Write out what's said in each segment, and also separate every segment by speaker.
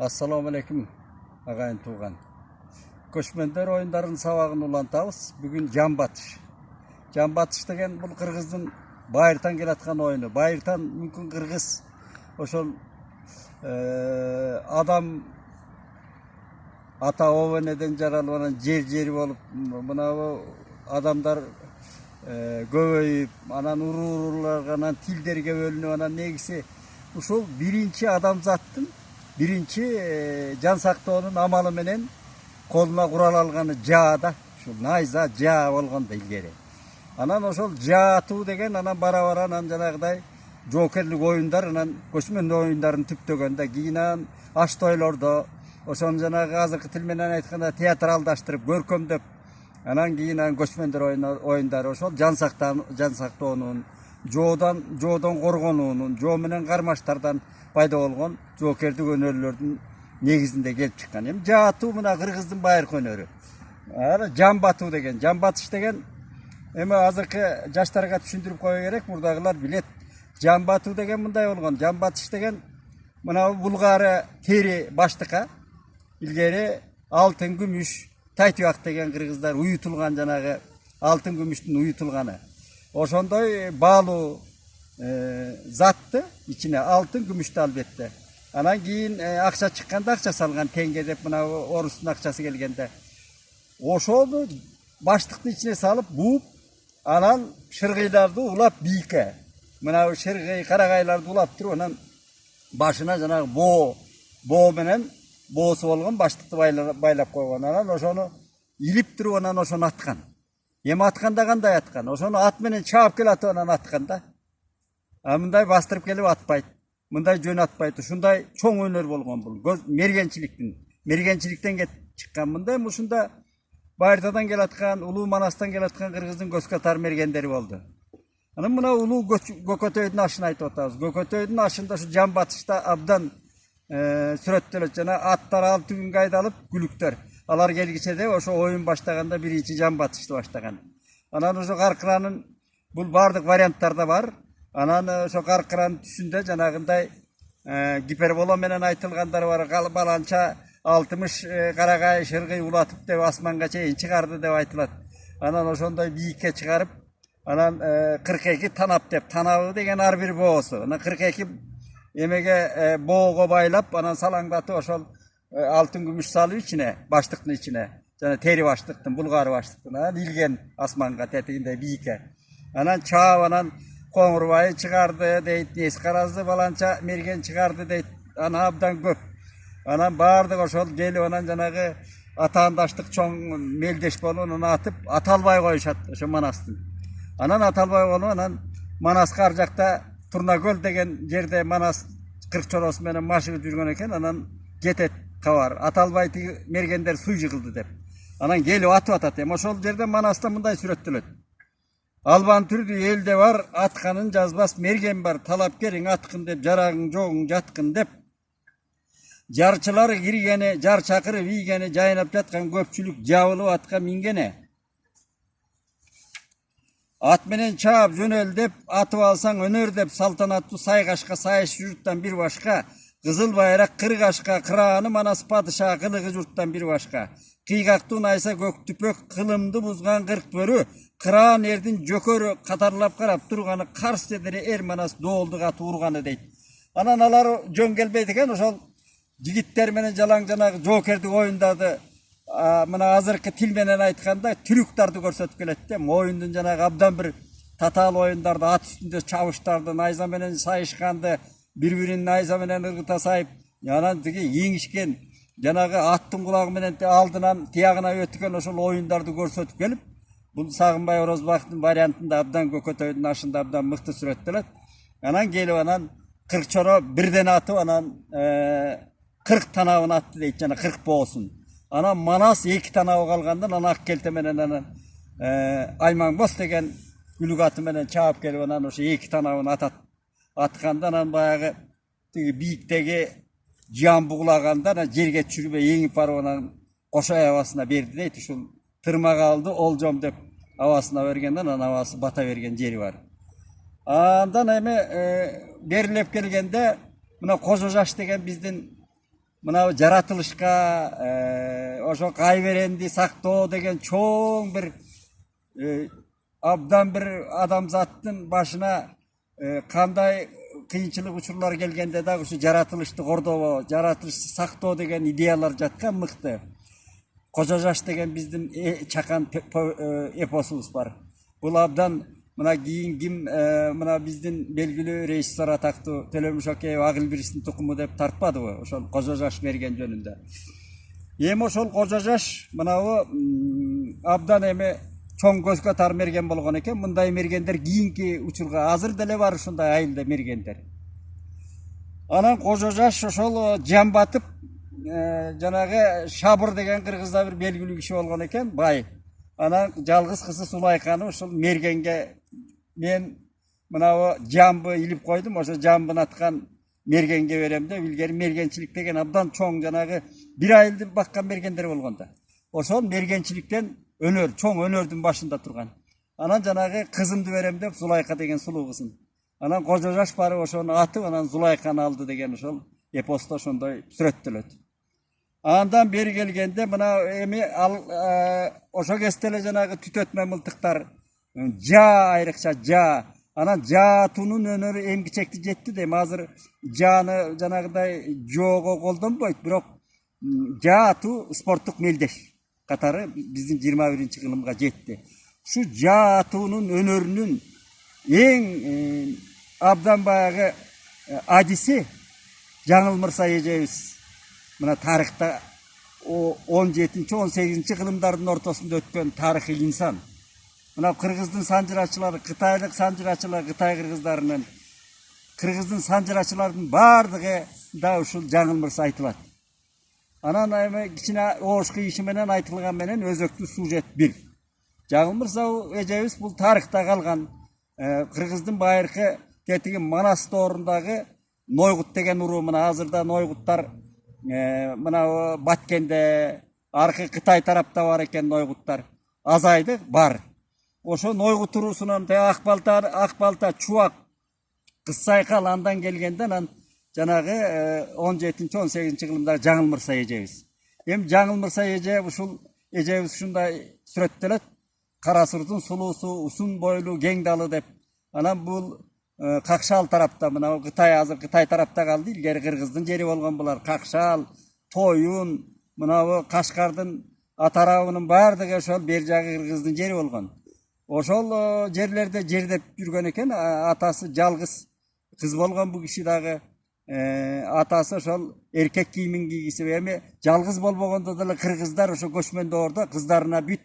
Speaker 1: Assalamu alaikum agayın tuğan. Köşmender oyunların sabagını ulantabız. Bugün can batış. Can batış degen bu Kırgızdın bayırtan gelatkan oyunu. Bayırtan mümkün Kırgız oşol adam ata ova neden jaralınan jeri bolup buna adamlar göbeyip anan urularganan tilderge bölünüp anan negisi uşol birinci adamzattın birinci can saktoonun amalı menen koluna kural algаны jaada şu найза жаа болгондо илгери анан ошол жаатуу деген анан бара бара анан жанагыдай жоокерлик оюндар анан көчмөн оюндарын түптөгөндө кийин аш тойлордо ошону жанагы азыркы тил менен айтканда театралдаштырып көркөмдөп анан кийин көчмөндөр оюндары ошол жан сактоонун жоодон коргонуунун жоо менен кармаштардан пайда болгон жоокердик өнөрлөрдүн негизинде келип чыккан. Эми жаатуу мына Кыргыздын байыркы өнөрү. Жан батуу деген, жан батыш деген эми азыркы жаштарга түшүндүрүп коюу керек, мурдагылар билет. Жан батуу деген мындай болгон. Жан батыш деген мына булгары тери баштыкка илгери алтын, күмүш, тайтуак деген кыргыздар уютулган жанагы алтын күмүштүн уютулганы. Ошондой баалуу затты ичине алтын, күмүштү албетте. Анан кийин акча чыкканда акча салган теңге деп мына орустун акчасы келгенде ошону баштыктын ичине салып бууп анан шыргыйларды улап бийикке мына шыргый карагайларды улап туруп анан башына жанагы боо менен боосу болгон баштыкты байлап койгон анан ошону илип туруп анан ошону аткан. Эми атканда кандай аткан? Ошону ат менен чаап келатып анан аткан да. Мындай бастырып келип атпайт. Мындай жөн атпайт. Ушундай чоң өнөр болгон бул. Мергенчиликтен чыккан мындай ушунда Байыртадан келаткан, Улуу Манастан келаткан Кыргыздын көз катар мергендери болду. Анан мына Улуу Көкөтөйдүн ашын айтып атабыз. Көкөтөйдүн ашында ушу жан батышта абдан сүрөттөлөт жана аттар алты күнгө айдалып күлүктөр. Алар келгичеде ошо оюн баштаганда биринчи жан батышты баштаган. Анан ошо каркыранын бул бардык варианттарда бар. Анан ошо каркыранын түшүндө жанагындай гипербола менен айтылгандар бар. Баланча 60 карагай шыргый улатып деп асманга чейин чыгарды деп айтылат. Анан ошондой бийикке чыгарып, анан 42 танап деп, танабы деген ар бир боосу. Анан 42 эмеге боого байлап, анан салаңдатып ошол алтын күмүш салып ичине, баштыктын ичине, жана тери баштыктын, булгары баштыктын, анан илген асманга тетигинде бийикке. Анан чаап анан Коңурбай чыгарды дейт, Эскаразды баланча мерген чыгарды дейт. Анан абдан көп. Анан бардык ошол келип анан жанагы атаандаштык чоң мелдеш болуп анан атып аталбай коюшат ошо Манастын. Анан аталбай болуп анан Манаска ар жакта Турнакөл деген жерде Манас кырк чоросу менен машыгып жүргөн экен. Анан жетет кабар. Аталбай тиги мергендер суу жыгылды деп. Анан келип атып атат. Эми ошол жерде Манаста мындай сүрөттөлөт. Албан түрдүү элде бар, атканын жазбас мерген бар, талапкериң аткын деп, жарагың жогуң жаткын деп. Жарчылары киргени, жар чакырып ийгени, жайнап жаткан көпчүлүк жабылып атка мингене. Ат менен чаап жөнөл деп, атып алсаң өнөр деп, салтанаттуу сайгашка сайыш журттан бир башка, кызыл байрак кыргашка, кырааны Манас падыша кылыгы журттан бир башка. Кыйгактуу найса көк түпөк, кылымды бузган кырк бөрү, кыраан эрдин жөкөрү катарлап карап турганы карс дедери эр Манас доолдук атып урганы дейт. Анан алар жөн келбейт экен, ошол жигиттер менен жалаң жанагы жоокердик оюндарды мына азыркы тил менен айтканда трюктарды көрсөтүп келет да. Оюндун жанагы абдан бир татаал оюндарды, ат үстүндө чабыштарды, найза менен сайышканды, бири-бирин найза менен ыргыта сайып, анан тиги ийишкен жанагы аттын кулагы менен алдынан тиягына өткөн ошол оюндарды көрсөтүп келип, бул Сагынбай Орозбактын вариантында абдан Көкөтөйдүн ашында абдан мыкты сүрөттөлөт. Анан келип анан 40 чоро бирден атып анан 40 танабын атты дейт жана 40 боосун. Анан Манас 2 танабы калгандан анан ак келте менен анан Аймаңбос деген күлүк аты менен чаап келип анан ошо 2 танабын атканда анан баягы тиги бийиктеги жан бугулаганда анан жерге түшүрбөй эңип барып анан кошо абасына берди дейт. Ушул тырмак алды олжом деп абасына бергенден анан абасы бата берген жери бар. Андан эми берилеп келгенде мына Кожо Жаш деген биздин мына жаратылышка ошо кайберенди сактоо деген чоң бир абдан бир адамзаттын башына кандай кыйынчылык учурлар келгенде дагы ушу жаратылышты кордоо, жаратылышты сактоо деген идеялар жаткан мыкты. Кожо жаш деген биздин чакан эпосубуз бар. Бул абдан мына кийин ким мына биздин белгилүү режиссер атактуу Төлөмүш Океев Агыл Биристин тукуму деп тартпадыбы ошол Кожо жаш мерген жөнүндө. Эми ошол Кожо жаш мынабы абдан эми чоң көзгө тар мерген болгон экен. Мындай мергендер кийинки учурга азыр деле бар ушундай айылда мергендер. Анан Кожо жаш ошол жамбатып жанагы Шабыр деген кыргызда бир белгилүү киши болгон экен, бай. Анан жалгыз кызы Сулайканы ошол мергенге мен мынабы жамбы илип койдум, ошо жамбыны аткан мергенге берем деп, илгери мергенчилик деген абдан чоң жанагы бир айылды баккан мергендер болгондо. Ошол мергенчиликтен өнөр, чоң өнөрдүн башында турган. Анан жанагы кызымды берем деп Зулайка деген сулуу кызын. Анан Кожо жаш барып ошону атып, анан Зулайканы алды деген ошол эпосто ошондой сүрөттөлөт. Андан бери келгенде мына эми ал ошо кезде эле жанагы түтөтмө мылтыктар жа айрыкча жа. Анан жаатуунун өнөрү эмгичекти жетти дейм. Азыр жааны жанагыдай жоого колдонбойт, бирок жаатуу спорттук мелдеш катары биздин 21-кылымга жетти. Ушу жаатуунун өнөрүнүн эң абдан баягы адиси Жаңыл Мырса эжебиз. Мына тарыхта 17-18 кылымдардын ортосунда өткөн тарыхый инсан. Мына кыргыздын санжырачылары, кытайлык санжырачылар, кытай кыргыздарынын, кыргыздын санжырачылардын бардыгы да ушул Жаңыл Мырса айтылат. Анан эми кичине оош кыйышы менен айтылган менен өзөктүү сюжет бир. Жаңыл Мырса эжебиз бул тарыхта калган кыргыздын байыркы тетиги Манас тоорундагы Нойгут деген уруу. Мына азырда Нойгуттар мына Баткенде, аркы Кытай тарапта бар экен Нойгуттар. Азайды бар. Ошо Нойгут уруусунан Акбалта, Чубак, Кызсайкал андан келгенде анан жанагы 17-18 кылымдагы Жаңыл Мырса эжебиз. Эми Жаңыл Мырса эже ушул эжебиз ушундай сүрөттөлөт. Кара сурдун сулуусу, узун бойлуу, кең далы деп. Анан бул Какшал тарапта, мына Кытай азыр Кытай тарапта калды. Илгери кыргыздын жери болгон булар. Какшал, Тоюн, мына Кашкардын атарабынын бардыгы ошол бер жагы кыргыздын жери болгон. Ошол жерлерде жердеп жүргөн экен. Атасы жалгыз кыз болгон бу киши дагы. Атасы ошол эркек кийимин кийгизип, эми жалгыз болбогондо деле кыргыздар ошо көчмөн доордо кыздарына бүт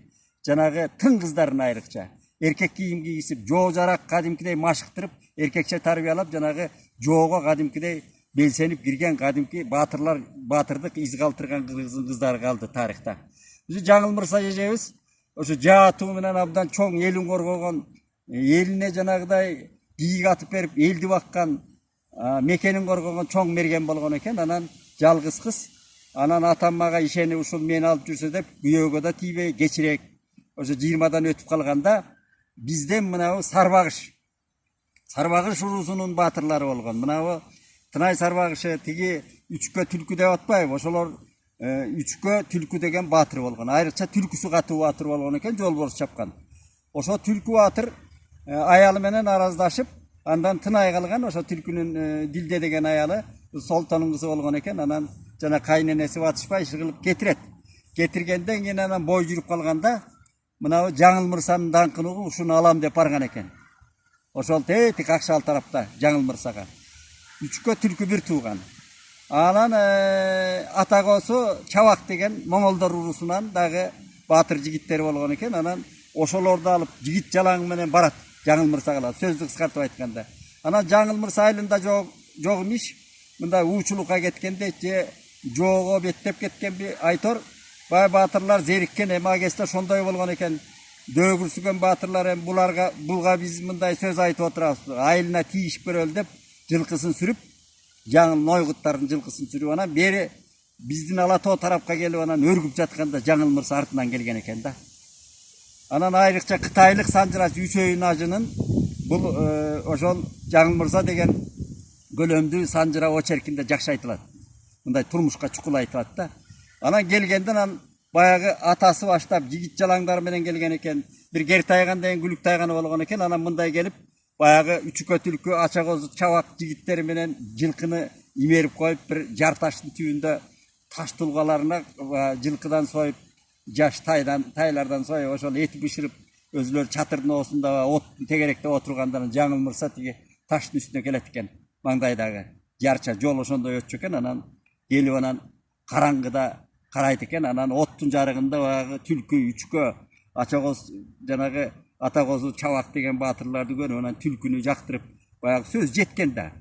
Speaker 1: жанагы тың кыздарына айрыкча эркек кийим кийгизип, жоо жарак кадимкидей машыктырып, эркекче тарбиялап, жанагы жоого кадимкидей белсенип кирген кадимки баатырдык из калтырган кыздар калды тарыхта. Ушу Жаңыл Мырса эжебиз ошо жаатуу менен абдан чоң элин коргогон, элине жанагыдай кийик атып берип, элди баккан, мекенин коргогон чоң мерген болгон экен. Анан жалгыз кыз, анан атаммага ишенип ушул мени алып жүрсө деп күйөөгө да тийбей кечирээк ошо 20дан өтүп калганда бизден мынабы Сарбагыш уруусунун баатырлары болгон. Мынабы Тынай Сарбагышы тиги Үчкө түлкү деп атпайбы? Ошолор Үчкө түлкү деген баатыр болгон. Айрыкча түлкүсү катуу баатыр болгон экен, жолборс чапкан. Ошо түлкү баатыр аялы менен араздашып, андан тынай калган. Ошо түлкүнүн Дилде деген аялы Солтонун кызы болгон экен. Анан жана кайненеси батышпай кылып кетирет. Кетиргенден кийин анан бой жүрүп калганда мына Жаңыл Мырсанын даңкыныгы ушуну алам деп барган экен. Ошол тети Какшал тарапта Жаңыл Мырсага. Үчкө түлкү бир тууган. Анан атагосу Чабак деген Моңолдор уруусунан дагы баатыр жигиттер болгон экен. Анан ошолорду алып жигит жалаң менен барат Жаңыл Мырсага, сөздү кыскартып айтканда. Анан Жаңыл Мырса айылында жок имиш. Мында уучулукка кеткенде же жоого беттеп кеткенби айтор. Бай баатырлар зериккен, эми агесте ошондой болгон экен. Дөгүрсүгөн баатырлар эми булга биз мындай сөз айтып отурабыз. Айылына тийишип көрөлү деп жылкысын сүрүп, Жаңыл Нойгуттардын жылкысын сүрүп, анан бери биздин Ала Тоо тарапка келип анан өргүп жатканда Жаңыл Мырса артынан келген экен да. Анан айрыкча кытайлык санжырач Үчөйүн ажынын бул ошол Жаңыл Мырса деген көлөмдүү санжыра очеркинде жакшы айтылат. мындай турмушка чукул айтып атты. Анан келгенден анан баягы атасы баштап жигит жалаңдар менен келген экен. Бир кер тайгандан кийин күлүк тайганы болгон экен. Анан мындай келип баягы үчүкө түлкү ача козу чабак жигиттери менен жылкыны имерип коюп бир жар таштын түбүндө таш тулгаларына жылкыдан союп жаш тайлардан союп ошол эти бышырып өзүлөрү чатырдын оосунда от тегеректе отургандан жаңылмырса тиги таштын үстүнө келет экен. Маңдайдагы жарча жол ошондой өтчү экен. Анан келип анан караңгыда карайт экен. Анан оттун жарыгында баягы түлкү, үчкө, ача коз жанагы ата козу чабак деген баатырларды көрүп анан түлкүнү жактырып баягы сөз жеткен да.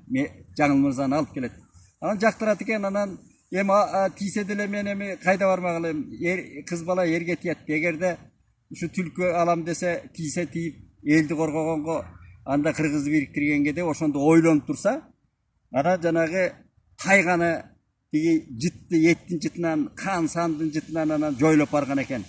Speaker 1: Жаңыл мырзаны алып келет. Анан жактырат экен. Анан эми тийсе деле мен эми кайда бармак элем? Кыз бала эрге тиет. Эгерде ушу түлкү алам десе тийсе тийип элди коргогонго анда кыргызды бириктиргенге де ошондо ойлонуп турса, ана жанагы тайганы тиги жытты еттин жытынан, кан сандын жытынан анан жойлоп барган экен.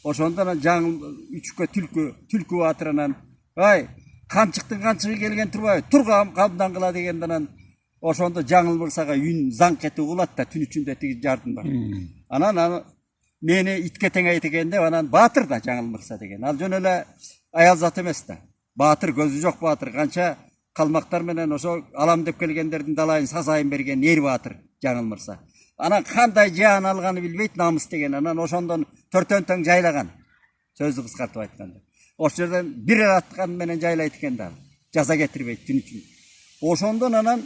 Speaker 1: Ошондо анан жаңыл үчкө түлкү баатыр анан ай канчыктын канчыгы келген турбайбы? Тургам кабдан кыла дегенде анан ошондо жаңыл мырзага үн заң кетип угулат да түн ичинде тиги жардын бар. Анан мени итке теңейт экен деп анан баатыр да жаңыл мырза деген. Ал жөн эле аял зат эмес да. Баатыр, көзү жок баатыр, канча калмактар менен ошо алам деп келгендердин далайын сазайын берген эр баатыр жаңыл мырза. Анан кандай жаан алганы билбейт, намыс деген. Анан ошондон төртөн тең жайлаган. Сөздү кыскартып айтканда. Ошол жерден бир эле аткан менен жайлайт экен да. Жаза кетирбейт түн үчүн. Ошондон анан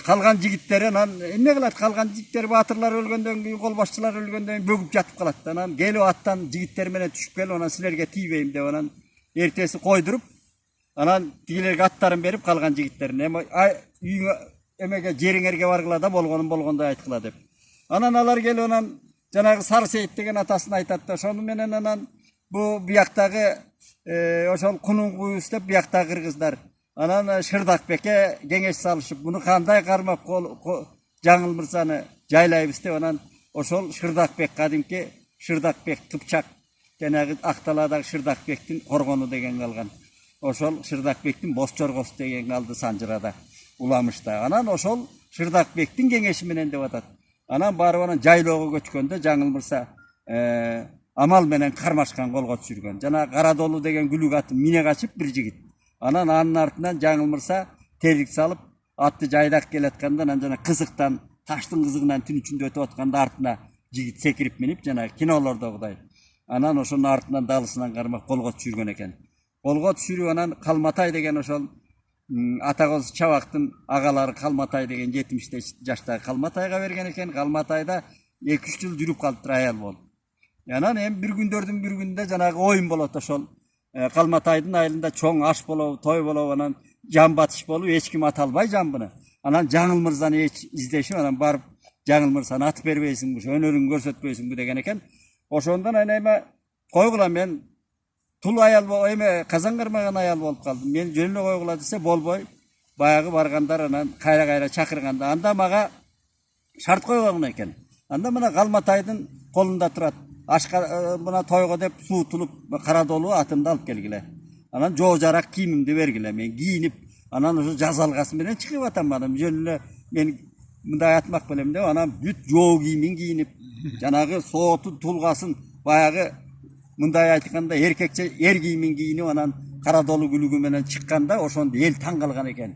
Speaker 1: калган жигиттер анан эмне кылат? Калган жигиттер баатырлар өлгөндөн кийин, кол башчылар өлгөндөн кийин бөгүп жатып калат. Анан келип аттан жигиттер менен түшүп келип анан силерге тийбейм деп анан эртеси койдуруп анан тигилерге аттарын берип калган жигиттерине үйүңө эмеге жериңерге баргыла да болгондой айткыла деп. Анан алар келип анан жанагы Сары Сейит деген атасын айтат да ошону менен анан бу бияктагы ошол кунун куюбуз деп бияктагы кыргыздар анан Шырдакбекке кеңеш салышып муну кандай кармап жаңыл мырзаны жайлайбыз деп анан ошол Шырдакбек кадимки Шырдакбек Кыпчак жанагы Акталадагы Шырдакбектин коргону деген калган. Ошол Шырдакбектин Бозчоргосу деген калды Санжырада, Уламышта. Анан ошол Шырдакбектин кеңеши менен деп атат. Анан барып анан жайлоого көчкөндө жаңыл мырза амал менен кармашкан колго түшүргөн. Жана Карадолу деген күлүк атын мине качып бир жигит. Анан анын артынан жаңыл мырза телик салып атты жайдак келатканда анан жана кызыктан таштын кызыгынан түн ичинде өтүп атканда артына жигит секирип минип жана кинолордогудай. Анан ошонун артынан далысынан кармап колго түшүргөн экен. Колго түшүрүп анан Калматай деген ошол ата коз чабактын агалары Калматай деген 70 жаштагы Калматайга берген экен. Калматайда 2-3 жыл жүрүп калыптыр аял болуп. Анан эми бир күндөрдүн бир күнүндө жанагы оюн болот ошол Калматайдын айылында чоң аш болобу, той болобу, анан жан батыш болуп, эч ким ата албай жамбыны. Анан жаңыл мырзаны издешип, анан барып жаңыл мырзаны атып бербейсиңби, өнөрүңдү көрсөтпөйсүңбү деген экен. Ошондон эме койгула мен тул аял эме казан кармаган аял болуп калдым. Мен жөн эле койгула десе болбой. Баягы баргандар анан кайра чакырганда анда мага шарт койгон экен. Анда мына Калматайдын колунда турат. Ашка мына тойго деп суутулуп Карадолу атымды алып келгиле. Анан жоо жарак кийимимди бергиле. Мен кийинип, анан ошо жаз алгасы менен чыгып атам анан жөн эле мен мындай атмак белем деп анан бүт жоо кийимин кийинип, жанагы соотун тулгасын баягы мындай айтканда эркекче эр кийимин кийинип анан Карадолу күлүгү менен чыкканда ошондо эл таң калган экен.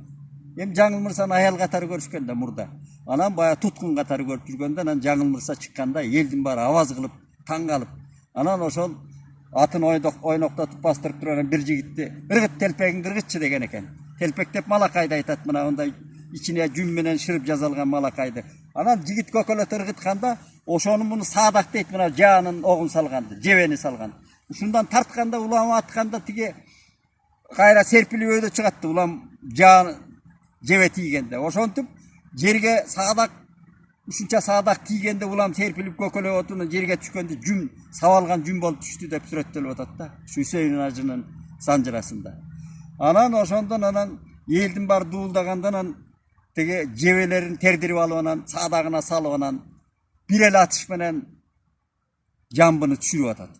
Speaker 1: Эми жаңыл мырзаны аял катары көрүшкөн да мурда. Анан баягы туткун катары көрүп жүргөндө анан жаңыл мырза чыкканда элдин баары аваз кылып таң калып анан ошол атын ойноктотуп бастырып турган бир жигитти ыргыт телпегин кыргытчы деген экен. Телпек деп малакайды айтат, мына ондай ичине жүн менен шырып жазалган малакайды. Анан жигит көкөлөт ыргытканда ошону муну саадак дейт, мына жаанын огун салганды, жебени салган. Ушундан тартканда улам атканда тиги кайра серпилип өйдө чыгат улам жаан жебе тийгенде. Ошонтип жерге саадак ушунча саадак тийгенде улам серпилип көкөлөп отуна жерге түшкөндө жүн сабалган жүн болуп түштү деп сүрөттөлүп атат да. Үсейин ажынын Санжырасында. Анан ошондон анан элдин баары дуулдагандан анан тиги жебелерин тердирип алып анан саадагына салып анан бир эле атыш менен жамбыны түшүрүп атат.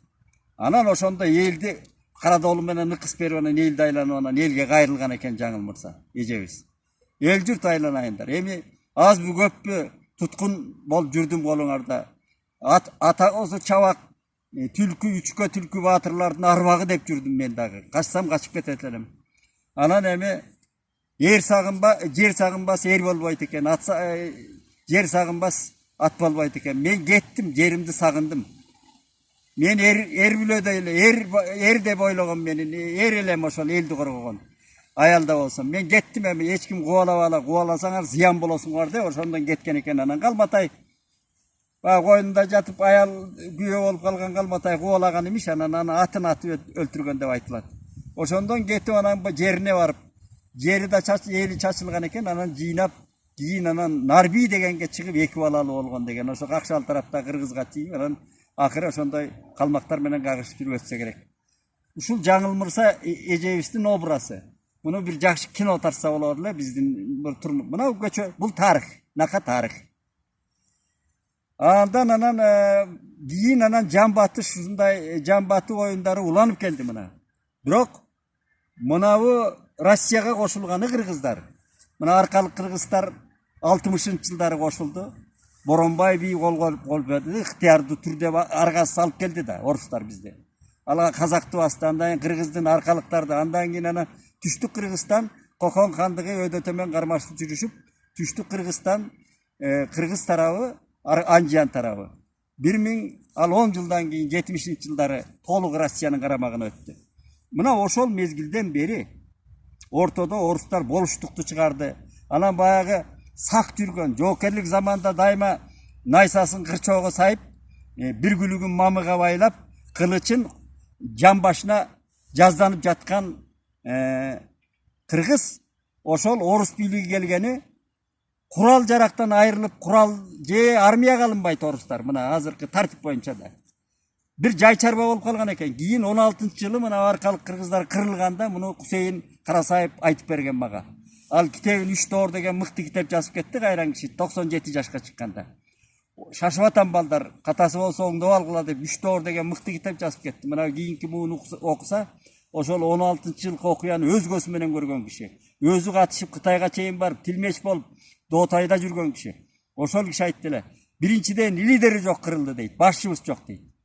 Speaker 1: Анан ошондо элди Карадолу менен ыкыс берип анан элди айланып анан элге кайрылган экен жаңыл мырза, эжебиз. Эл журт айланайындар. Эми Az bu köppü tutkun bol жүрдüm kolunarda. Ata olsa çavak, tülkü, üçkö tülkü batırlardın arvağı dep жүрдüm men dagı. Kaçsam kaçıp ketetlerim. Anan emi yer sağınbas er bolboyt eken, yer sağınbas at bolboyt eken. Men kettim, yerimdi sagındım. Men er bilödeyle, er de boylogon menin, er elem oşol eldi korgogon. Ayalda olsam. Men kettim emi, hiç kim kovalasaňar ziyan bolosun var de, oşondan ketken eken anan Kalmatay. Koyunda jatıp ayal güye olup kalgan Kalmatay kovalagan imiş, anan atını öldürgen dep aytylat. Oşondan ketip anan jerine barıp, jeri da eli çaçılgan eken, anan jiynap, giyin anan Narbi degenge çıkıp eki balalı bolgon degen. Oşo Kakşal tarapta Kırgızga tiyip, anan ahire oşonday kalmaktar menen kagışıp жүрüp gerek. Uşul жаңылмырса Ejebistin obrası. Bunu bir jakşı kino tarsa bolor эле биздин bir turmuş. Mına göçö, bul tarih, naka tarih. Andan anan giyin anan jambatı şunday jambatı oyundары ulanıp geldi mına. Birok mınavu Rossiyaga koşulgany Kırgızlar. Mına arkalık Kırgızlar 60-жылдары koşuldu. Boronbay bir gol verdi, ihtiyarlı türde argası salıp geldi da oruslar bizde. Ala Kazakты bastandan Kırgızdın arkalıklarda andan keyin Tüştük Kırgızstan Kokon kandığı ödetemen karmaşıp жүрüşüp Tüştük Kırgızstan Kırgız tarafı Anjiyan tarafı. 10 жылдан keyin 70-жылдары толук Rossiyanın karamagına öttü. Mına oşol mezgilden beri ortada oruslar boluştuktu çıkardı. Anan bayağı sak жүрgön, jokerlik zamanda daima naysasın kırçoğu sayıp bir gülügün mamıga baylap kılıçın can başına jazdanıp jatkan Kırgız oşol orus biyligi kelgeni kural jaraktan ayrılıp kural je armiyaga alınbayt oruslar mına azırkı tartip boyunça da. Bir jay çarba bolup kalgan eken. Keyin 16-жылы mına arkalık Kırgızlar kırılganda bunu Hüseyin Karasayıp aytıp bergen maga. Al kitebin 3 doğru degen mıktı kitep жазып ketти kayran kişi 97 yaşka çıkkanda. Şaşıp atan balдар katası bolsa oňda algıla dep 3 doğru degen mıktı kitep жазып ketdi. Mına kийинки bunu okusa oşol 16-жылkı okuyanı öz gözü menen görgön kişi. Özü katışıp Kıtayga çeyin barıp tilmeç bolup Doğutayda жүрgön kişi. Oşol kişi aytты эле. Birinciden lideri jok kırıldı deyit. Başçımız jok deyit.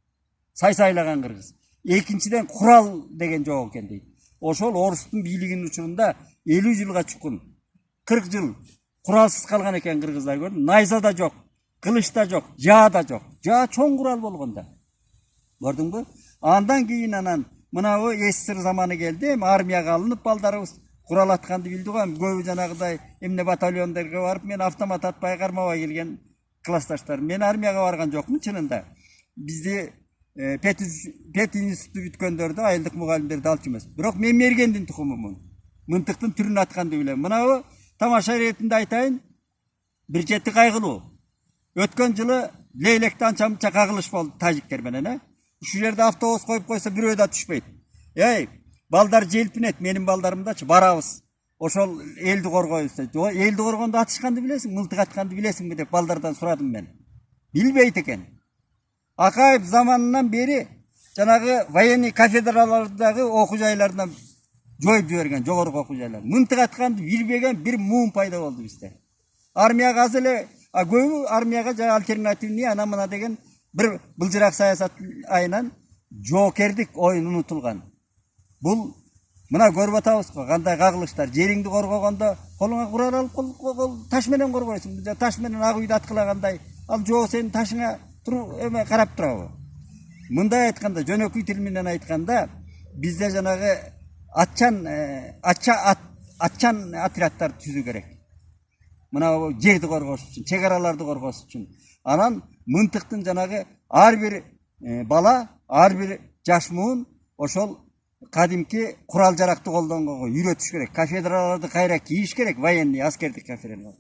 Speaker 1: Say-saylagan Kırgız. Ekinçiden kural degen jok eken deyit. Oşol orustun biyiliginin uçurunda 50 жылga çukun. 40 жыл kuralsız kalgan eken Kırgızlar gördüm. Nayza da jok, kılıç da jok, jaa da jok. Jaa çoğun kural bolgonda. Gördün mü? Andan keyin anan mına o esir zamanı geldi. Armiyaga alınıp baldarыбыз kural atkandı bildi goy. Köbü janagıday emne batalyonlarga barıp men avtomat atpay karmabay kelgen klasstaşlar. Men armiyaga bargan jokmун çınında. Bizde Pet institutu bütköndörde ayıldık mugalimlerdi alçı emas. Birok men mergendin tukumumун. Mıntıktın türünü atkandı bilem. Mına o tamaşa retinde aytayın. Bir jeti kaygılı. Ötken жылы Leylek'te ança kagılış boldu tajikler menen. Şu yerde avtobus koyup koysa bir öde düşpeyt. Ey, baldar jelpinet, menin baldarımdaçı barabız. Oşol eldi korgoysa. O eldi korgonda atışkandı bilesin, mıltık atkandı bilesin mi dep baldardan suradım ben. Bilbeyt eken. Akayip zamanından beri janagı военный kafedralardagı okujaylardan joyup жиберген, jogorku okujaylar. Mıntık atkandı bilbegen bir muğun payda oldu bizde. Armiyaga az ele, köbü armiyaga alternativni ana mına degen bir bılcırak sayasat ayынан jokerdik oyun unutulgan. Bul mına görüp atabыз go, kanday kagылыштар. Жериңди коргогондо колуңа курал алып taş menen korgoysun. Taş menen ак үйдү аткылагандай. Al жок сенин taşыңа эме карап турабы. Мындай айтканда, жөнөкөй тил менен айтканда, бизде жанагы атчан отрядтар түзүү керек. Мына жерди коргош үчүн, чек араларды коргош үчүн. Анан мынтыктын жанагы ар бир бала, ар бир жаш муун ошол кадимки курал жаракты колдонгонго үйрөтүш керек. Кафедраларды кайра кийиш керек, военный, аскердик кафедралар.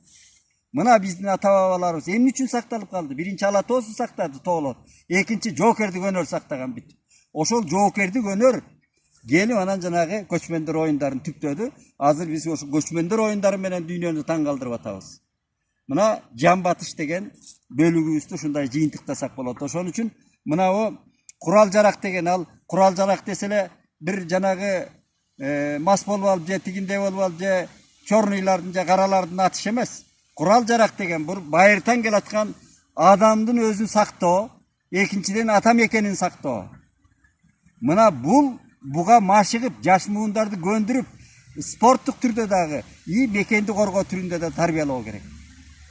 Speaker 1: Мына биздин ата-бабаларыбыз эмне үчүн сакталып калды? Биринчи ала тоосун сактады, тоолот. Экинчи жоокердик өнөр сактаган бит. Ошол жоокердик өнөр келип анан жанагы көчмөндөр оюндарын түптөдү. Азыр биз ошо көчмөндөр оюндары менен дүйнөнү таң калтырып атабыз. Мына жан батыш деген бөлүгүбүздү ушундай жыйынтыктасак болот. Ошон үчүн мына о курал жарак деген ал курал жарак деселе бир жанагы мас болуп алып же тигиндей болуп алып же чорныйлардын же каралардын атышы эмес. Курал жарак деген бул байыртан келаткан адамдын өзүн сактоо, экинчиден ата мекенин сактоо. Мына буга машыгып, жаш муундарды көндүрүп, спорттук түрдө дагы ий мекенди коргоо түрүндө да тарбиялоо керек.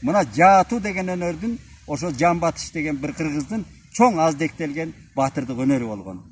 Speaker 1: Мына жаатуу деген өнөрдүн ошо Жамбатыш деген бир кыргыздын чоң аздектелген батырдык өнөрү болгон.